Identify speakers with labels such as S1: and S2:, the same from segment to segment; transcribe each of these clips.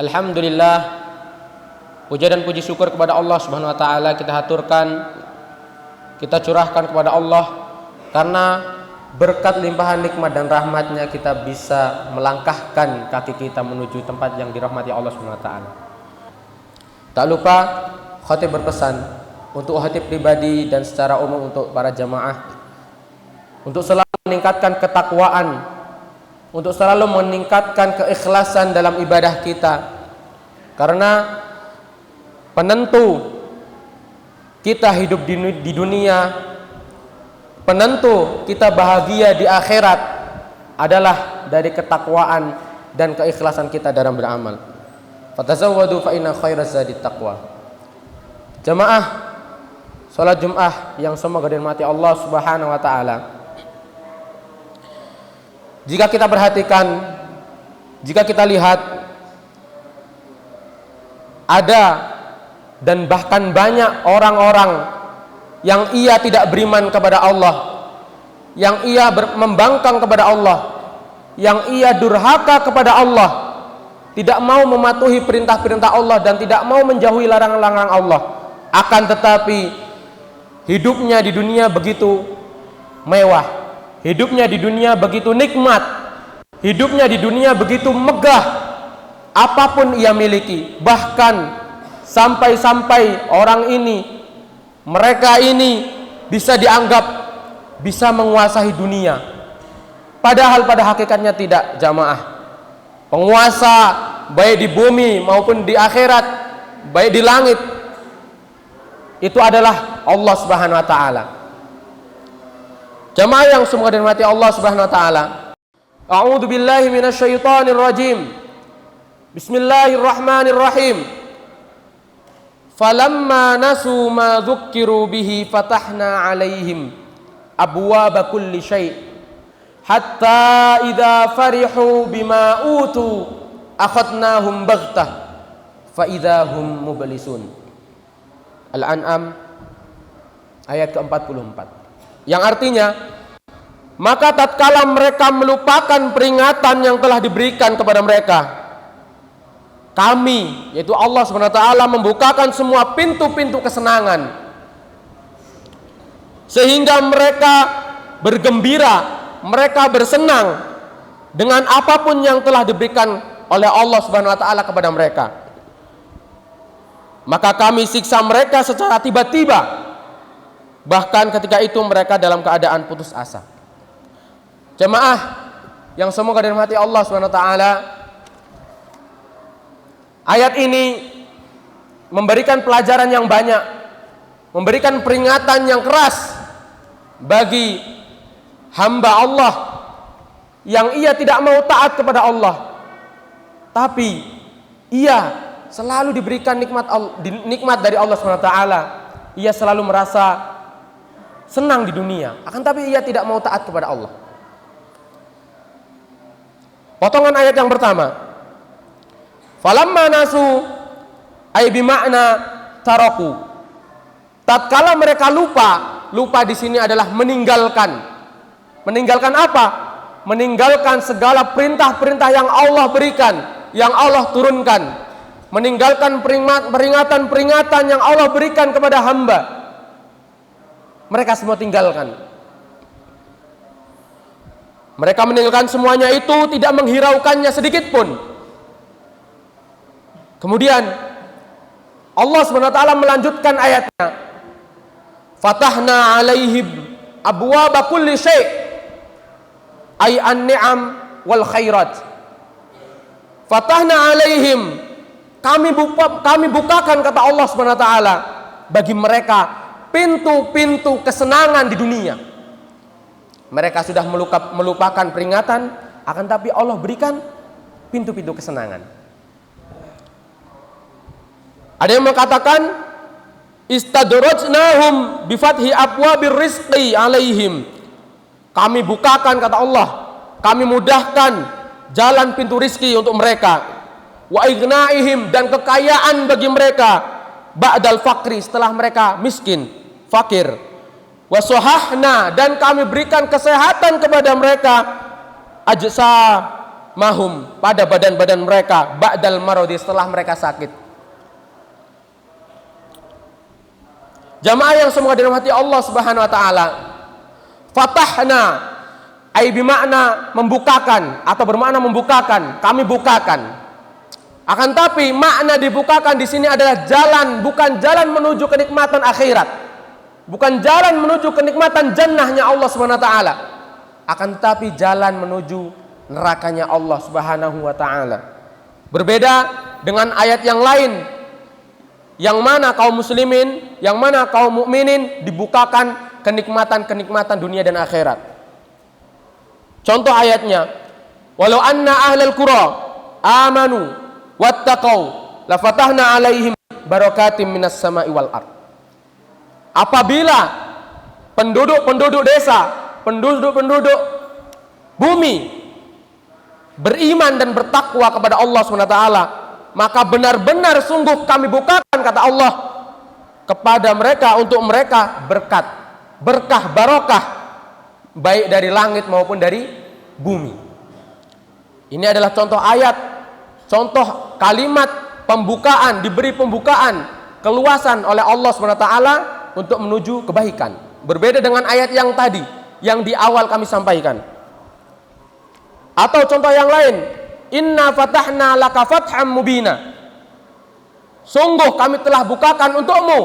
S1: Alhamdulillah, puja dan puji syukur kepada Allah Subhanahu wa taala kita haturkan, kita curahkan kepada Allah karena berkat limpahan nikmat dan rahmatnya kita bisa melangkahkan kaki kita menuju tempat yang dirahmati Allah Subhanahu wa taala. Tak lupa khatib berpesan untuk khatib pribadi dan secara umum untuk para jamaah untuk selalu meningkatkan ketakwaan, untuk selalu meningkatkan keikhlasan dalam ibadah kita, karena penentu kita hidup di dunia, penentu kita bahagia di akhirat adalah dari ketakwaan dan keikhlasan kita dalam beramal. Fatazawwadu fa inna khairaz zadi taqwa. Jamaah salat Jumat yang semoga dirahmati Allah Subhanahu wa taala. Jika kita perhatikan, jika kita lihat, ada dan bahkan banyak orang-orang yang ia tidak beriman kepada Allah, yang ia membangkang kepada Allah, yang ia durhaka kepada Allah, tidak mau mematuhi perintah-perintah Allah dan tidak mau menjauhi larangan-larangan Allah. Akan tetapi hidupnya di dunia begitu mewah, hidupnya di dunia begitu nikmat, hidupnya di dunia begitu megah, apapun ia miliki. Bahkan sampai-sampai orang ini, mereka ini bisa dianggap bisa menguasai dunia, padahal pada hakikatnya tidak, jamaah. Penguasa baik di bumi maupun di akhirat, baik di langit, itu adalah Allah Subhanahu wa taala. Jamaah yang semoga dirahmati Allah Subhanahu wa taala. A'udzu billahi minasyaitonir rajim. Bismillahirrahmanirrahim. Falamma nasu ma dzukkiru bihi fatahna 'alaihim abwaaba kulli syai' hatta idza farihu bima utu akhadnahum baghtah fa idza hum mublisun. Al-An'am ayat ke-44. Yang artinya, maka tatkala mereka melupakan peringatan yang telah diberikan kepada mereka, kami, yaitu Allah SWT, membukakan semua pintu-pintu kesenangan sehingga mereka bergembira, mereka bersenang dengan apapun yang telah diberikan oleh Allah SWT kepada mereka. Maka kami siksa mereka secara tiba-tiba, bahkan ketika itu mereka dalam keadaan putus asa. Jemaah yang semoga dirahmati Allah SWT, ayat ini memberikan pelajaran yang banyak, memberikan peringatan yang keras bagi hamba Allah yang ia tidak mau taat kepada Allah, tapi ia selalu diberikan nikmat dari Allah SWT. Ia selalu merasa senang di dunia, akan tapi ia tidak mau taat kepada Allah. Potongan ayat yang pertama, falamma nasu ay bimakna taraku. Tatkala mereka lupa di sini adalah meninggalkan. Meninggalkan apa? Meninggalkan segala perintah-perintah yang Allah berikan, yang Allah turunkan. Meninggalkan peringatan-peringatan yang Allah berikan kepada hamba. Mereka semua tinggalkan. Mereka meninggalkan semuanya itu, tidak menghiraukannya sedikit pun. Kemudian Allah SWT melanjutkan ayatnya, fatahna alaihim abwaaba kulli syai' ay an-ni'am wal khairat. Fatahna alaihim, kami bukakan, kata Allah SWT, bagi mereka pintu-pintu kesenangan di dunia. Mereka sudah melupakan peringatan, akan tapi Allah berikan pintu-pintu kesenangan. Ada yang mengatakan istadrajnahum bifathi abwabir rizqi alaihim. Kami bukakan, kata Allah, kami mudahkan jalan pintu rizki untuk mereka. Wa ignaihim, dan kekayaan bagi mereka ba'dal fakri, setelah mereka miskin, fakir. Wa sohahna, dan kami berikan kesehatan kepada mereka ajsa mahum, pada badan-badan mereka, ba'dal marodi, setelah mereka sakit. Jamaah yang semoga dirahmati Allah Subhanahu wa taala, fatahna ai bermakna membukakan atau bermakna membukakan, kami bukakan. Akan tapi makna dibukakan di sini adalah jalan, bukan jalan menuju kenikmatan akhirat. Bukan jalan menuju kenikmatan jannahnya Allah Subhanahu wa taala. Akan tapi jalan menuju nerakanya Allah Subhanahu wa taala. Berbeda dengan ayat yang lain, yang mana kaum muslimin, yang mana kaum mukminin dibukakan kenikmatan-kenikmatan dunia dan akhirat. Contoh ayatnya, walau anna ahlal qura amanu wattaqau lafatahna alaihim barakatim minas sama'i wal ard. Apabila penduduk-penduduk desa, penduduk-penduduk bumi beriman dan bertakwa kepada Allah SWT, maka benar-benar sungguh kami bukakan, kata Allah, kepada mereka, untuk mereka berkat, berkah, barokah, baik dari langit maupun dari bumi. Ini adalah contoh ayat, contoh kalimat pembukaan, diberi pembukaan, keluasan oleh Allah SWT untuk menuju kebaikan. Berbeda dengan ayat yang tadi, yang di awal kami sampaikan. Atau contoh yang lain, inna fatahna laka fatham mubina, sungguh kami telah bukakan untukmu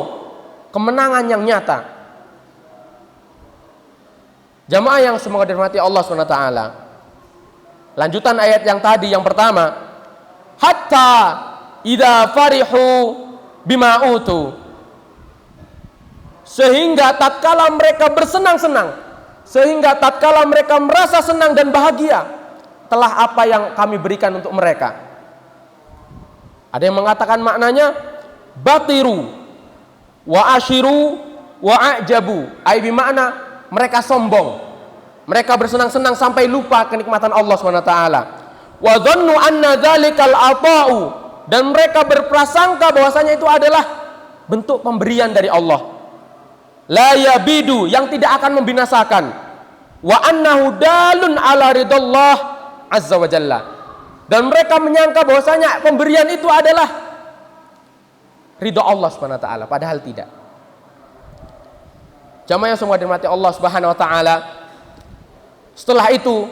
S1: kemenangan yang nyata. Jamaah yang semoga dirahmati Allah SWT, lanjutan ayat yang tadi, yang pertama, hatta idza farihu bima utu, sehingga tatkala mereka bersenang-senang, sehingga tatkala mereka merasa senang dan bahagia telah apa yang kami berikan untuk mereka. Ada yang mengatakan maknanya batiru wa ashiru wa ajabu, ai bermakna mereka sombong, mereka bersenang-senang sampai lupa kenikmatan Allah SWT. Wa dhannu anna dzalikal ata'u, dan mereka berprasangka bahwasanya itu adalah bentuk pemberian dari Allah. La yabidu, yang tidak akan membinasakan. Wa annahu dalun ala ridallah azza wa jalla, dan mereka menyangka bahwasanya pemberian itu adalah ridha Allah Subhanahu wa taala, padahal tidak. Jamaah yang semua dirahmati Allah Subhanahu wa taala, setelah itu,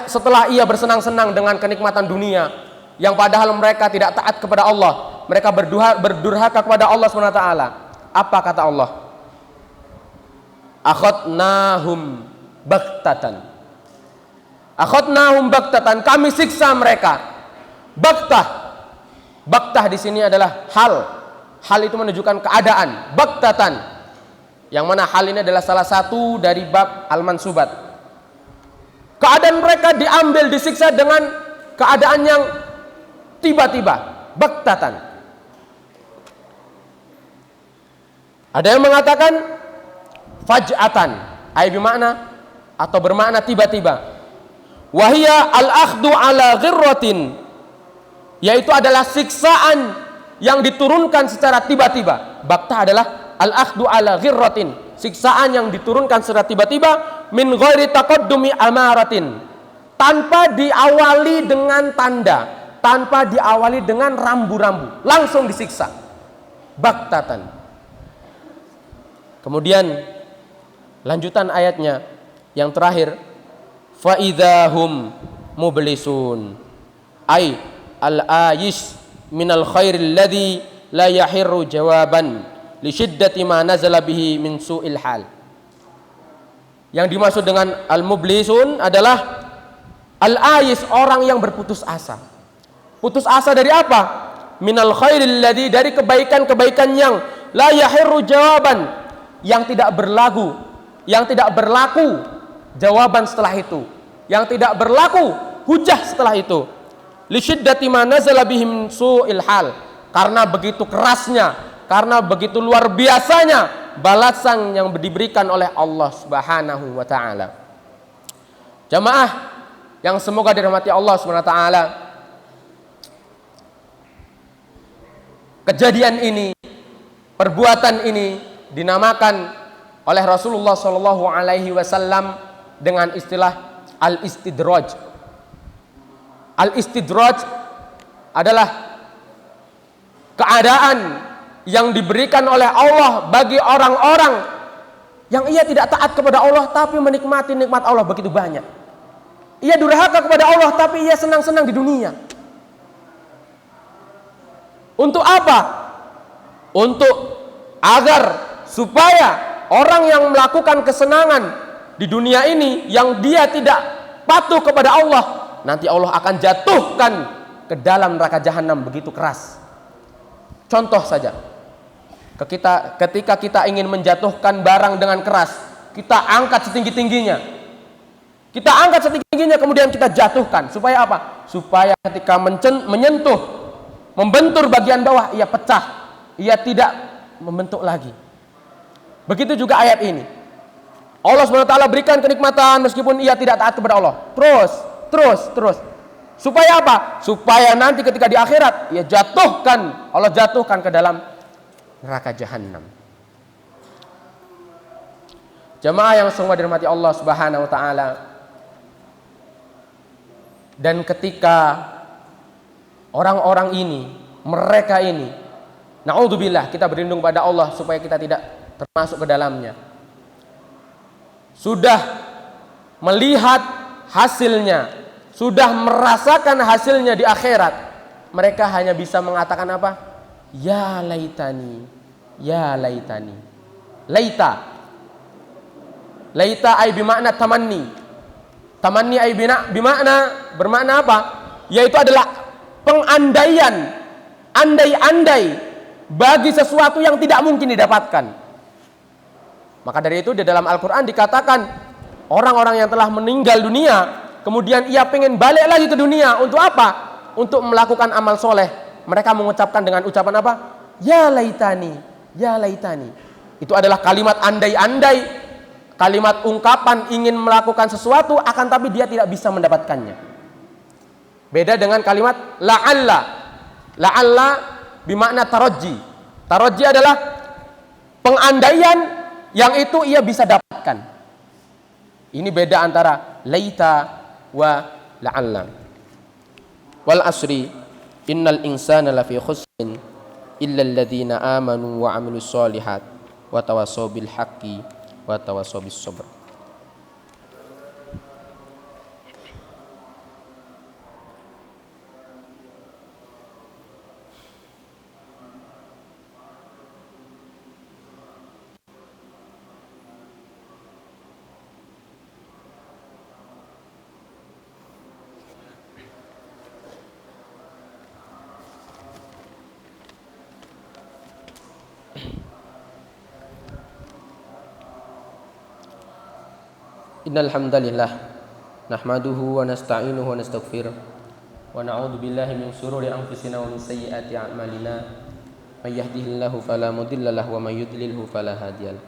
S1: setelah ia bersenang-senang dengan kenikmatan dunia yang padahal mereka tidak taat kepada Allah, mereka berdurhaka kepada Allah Subhanahu wa taala, apa kata Allah? Akhadnahum baghtatan, akhadnahum baghtatan, kami siksa mereka. Baghtah di sini adalah hal itu menunjukkan keadaan. Baghtatan, yang mana hal ini adalah salah satu dari bab al-mansubat. Keadaan mereka diambil, disiksa dengan keadaan yang tiba-tiba, baghtatan. Ada yang mengatakan faj'atan, ai bermakna atau bermakna tiba-tiba. Wahia al-akhdu ala ghirratin, yaitu adalah siksaan yang diturunkan secara tiba-tiba. Baghtah adalah al-akhdu ala ghirratin, siksaan yang diturunkan secara tiba-tiba, min ghairi taqaddumi amaratin, tanpa diawali dengan tanda, tanpa diawali dengan rambu-rambu, langsung disiksa. Baghtatan. Kemudian lanjutan ayatnya yang terakhir, fa idzahum mublisun, ai al-ayis minal khairil ladzi la yahirru jawaban li syiddati ma nazala bihi min su'il hal. Yang dimaksud dengan al-mublisun adalah al-ayis, orang yang berputus asa. Putus asa dari apa? Minal khairil ladzi, dari kebaikan-kebaikan yang la yahirru jawaban, yang tidak berlaku, yang tidak berlaku jawaban setelah itu, yang tidak berlaku hujah setelah itu. Li syiddati ma nazala bihim su'il hal, karena begitu kerasnya, karena begitu luar biasanya balasan yang diberikan oleh Allah Subhanahu wa taala. Jamaah yang semoga dirahmati Allah Subhanahu wa taala, kejadian ini, perbuatan ini dinamakan oleh Rasulullah sallallahu alaihi wasallam dengan istilah al-istidraj. Al-istidraj adalah keadaan yang diberikan oleh Allah bagi orang-orang yang ia tidak taat kepada Allah tapi menikmati nikmat Allah begitu banyak. Ia durhaka kepada Allah tapi ia senang-senang di dunia. Untuk apa? Untuk agar supaya orang yang melakukan kesenangan di dunia ini yang dia tidak patuh kepada Allah, nanti Allah akan jatuhkan ke dalam neraka jahanam begitu keras. Contoh saja, ketika kita ingin menjatuhkan barang dengan keras, kita angkat setinggi-tingginya. Kita angkat setinggi-tingginya kemudian kita jatuhkan. Supaya apa? Supaya ketika menyentuh, membentur bagian bawah, ia pecah. Ia tidak membentuk lagi. Begitu juga ayat ini. Allah SWT berikan kenikmatan meskipun ia tidak taat kepada Allah. Terus. Supaya apa? Supaya nanti ketika di akhirat ia jatuhkan, Allah jatuhkan ke dalam neraka jahanam. Jemaah yang sungguh dirahmati Allah Subhanahu wa taala. Dan ketika orang-orang ini, mereka ini, naudzubillah, kita berlindung pada Allah supaya kita tidak termasuk ke dalamnya, sudah melihat hasilnya, sudah merasakan hasilnya di akhirat, mereka hanya bisa mengatakan apa? Ya laitani, ya laitani. Laita ay bimakna tamanni. Tamanni ay bermakna apa? Yaitu adalah pengandaian, andai-andai bagi sesuatu yang tidak mungkin didapatkan. Maka dari itu di dalam Al-Quran dikatakan orang-orang yang telah meninggal dunia kemudian ia pengen balik lagi ke dunia untuk apa? Untuk melakukan amal soleh. Mereka mengucapkan dengan ucapan apa? Ya laitani, ya laitani. Itu adalah kalimat andai-andai, kalimat ungkapan ingin melakukan sesuatu akan tapi dia tidak bisa mendapatkannya. Beda dengan kalimat la'alla. La'alla bimakna tarajji. Tarajji adalah pengandaian yang itu ia bisa dapatkan. Ini beda antara laita wa la'alla. Wal asri innal insana lafi khusrin illa alladhina amanu wa amilus solihat wa tawassaw bil haqqi wa tawassaw bis sabr. Innal hamdalillah nahmaduhu wa nasta'inuhu wa nastaghfiruh wa na'udzu billahi min shururi anfusina wa min sayyiati a'malina may yahdihillahu fala mudilla lahu wa may yudlilhu fala hadiyalah.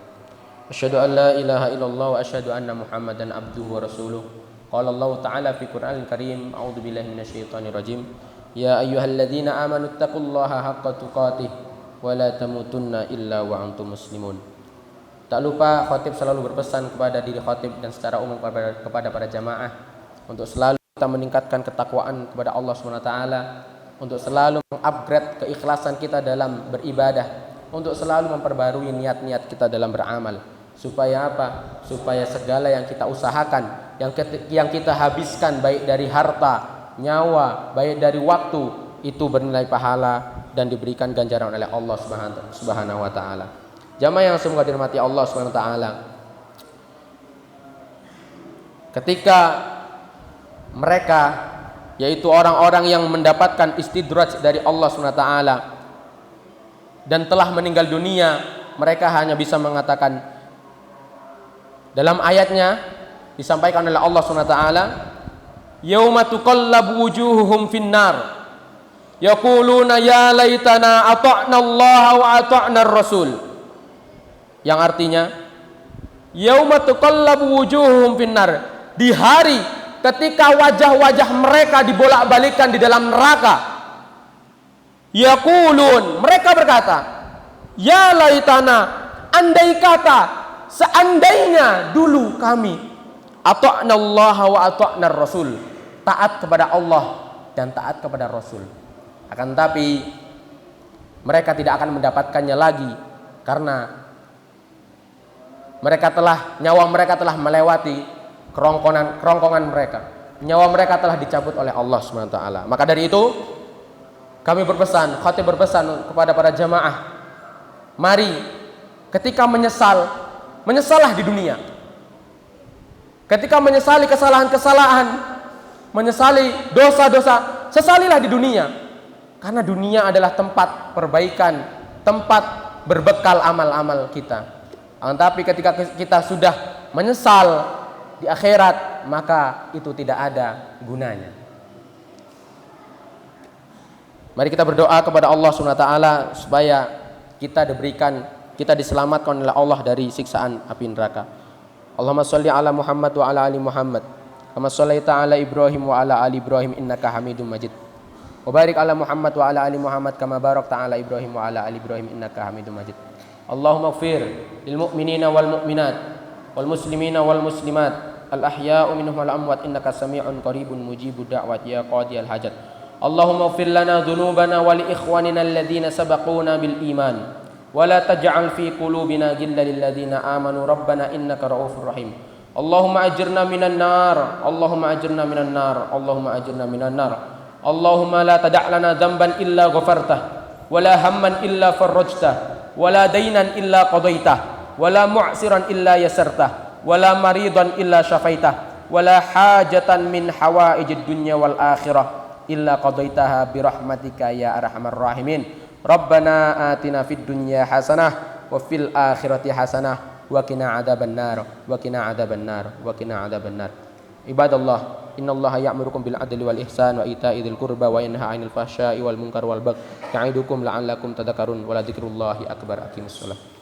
S1: Asyhadu an la ilaha illallah wa asyhadu anna Muhammadan abduhu wa rasuluh. Qala Allah ta'ala fi Qur'anil Karim, a'udzu billahi minasyaitonir rajim. Ya ayyuhalladzina amanu taqullaha haqqa tuqatih wa la tamutunna illa wa antum muslimun. Tak lupa khatib selalu berpesan kepada diri khatib dan secara umum kepada para jamaah untuk selalu kita meningkatkan ketakwaan kepada Allah SWT, untuk selalu mengupgrade keikhlasan kita dalam beribadah, untuk selalu memperbarui niat-niat kita dalam beramal. Supaya apa? Supaya segala yang kita usahakan, yang kita habiskan baik dari harta, nyawa, baik dari waktu, itu bernilai pahala dan diberikan ganjaran oleh Allah Subhanahu wa taala. Jamaah yang semoga dirahmati Allah Subhanahu wa taala. Ketika mereka, yaitu orang-orang yang mendapatkan istidraj dari Allah Subhanahu wa taala dan telah meninggal dunia, mereka hanya bisa mengatakan, dalam ayatnya disampaikan oleh Allah Subhanahu wa taala, yauma tuqallabu wujuhuhum finnar yaquluna ya laitana ata'na Allah wa ata'na ar-rasul. Yang artinya yauma tuqallabu wujuhum finnar, di hari ketika wajah-wajah mereka dibolak-balikkan di dalam neraka, yaqulun, mereka berkata, ya laitana, andai kata, seandainya dulu kami ata'na Allah wa ata'na ar-rasul, taat kepada Allah dan taat kepada Rasul. Akan tapi mereka tidak akan mendapatkannya lagi karena nyawa mereka telah melewati kerongkongan mereka. Nyawa mereka telah dicabut oleh Allah SWT. Maka dari itu kami berpesan, khatib berpesan kepada para jamaah, mari ketika menyesallah di dunia. Ketika menyesali kesalahan-kesalahan, menyesali dosa-dosa, sesalilah di dunia. Karena dunia adalah tempat perbaikan, tempat berbekal amal-amal kita. Tapi ketika kita sudah menyesal di akhirat, maka itu tidak ada gunanya. Mari kita berdoa kepada Allah SWT supaya kita diselamatkan oleh Allah dari siksaan api neraka. Allahumma sholli ala Muhammad wa ala ali Muhammad kama shallaita ala Ibrahim wa ala ali Ibrahim innaka Hamidum Majid. Wa barik ala Muhammad wa ala ali Muhammad kama barakta ala Ibrahim wa ala ali Ibrahim innaka Hamidum Majid. Allahumma ighfir lil mu'minina wal mu'minat wal muslimina wal muslimat al ahya'u minhum wal amwat innaka sami'un qaribun mujibud da'wat ya qadiyal hajat. Allahumma ighfir lana dhunubana wa li ikhwanina alladhina sabaquna bil iman wa la taj'al fi qulubina ghillan lil ladzina amanu rabbana innaka ra'ufur rahim. Allahumma ajirna minan nar, Allahumma ajirna minan nar, Allahumma ajirna minan nar. Allahumma la tada' lana dhanban illa ghafartah wa la hamman illa farajtah wa la daynan illa qadaitah wa la mu'siran illa yasartah wa la maridan illa syafaitah wa la hajatan min hawaijid dunya wal akhirah illa qadaitaha bi rahmatika ya arhamar rahimin. Rabbana atina fid dunya hasanah wa fil akhirati hasanah wa qina adzabannar wa qina adzabannar wa qina adzabannar. Ibadallah, innallaha ya'murukum bil adli wal ihsan wa ita'i dzil qurba wa yanha 'anil fahsya'i wal munkar wal baghi ya'idukum la'allakum tadhakkarun wa la dzikrullahi akbar. Aqimussalah.